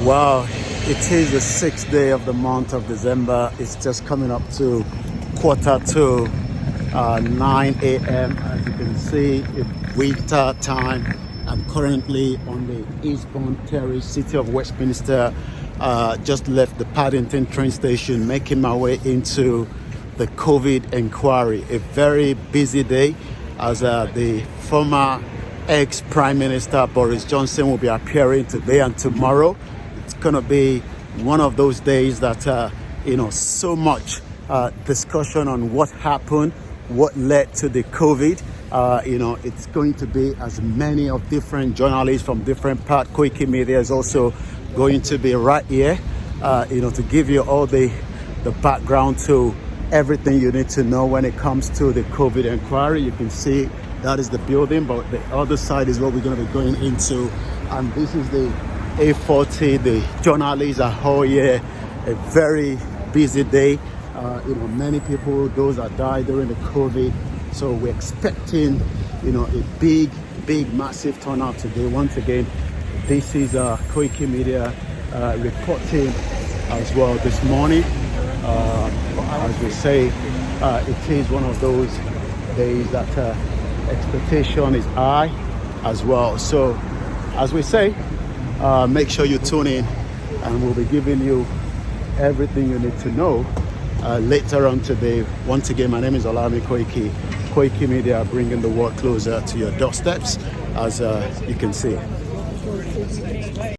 Wow, it is the 6th day of the month of December. It's just coming up to quarter to 9 a.m. As you can see, it's winter time. I'm currently on the eastbound terrace, city of Westminster. Just left the Paddington train station, making my way into the COVID inquiry. A very busy day as the former ex-Prime Minister Boris Johnson will be appearing today and tomorrow. It's going to be one of those days that, so much discussion on what happened, what led to the COVID. It's going to be as many of different journalists from different parts. Koiki Media is also going to be right here, to give you all the background to everything you need to know when it comes to the COVID inquiry. You can see that is the building, but the other side is what we're going to be going into. And this is the A40. The journalists are all here. A very busy day. Many people, those that died during the COVID. So we're expecting, a big, massive turnout today. Once again, this is Koiki Media reporting as well this morning. As we say, it is one of those days that expectation is high as well. So as we say, make sure you tune in and we'll be giving you everything you need to know later on today. Once again, my name is Olami Koiki Media, bringing the world closer to your doorsteps, as you can see.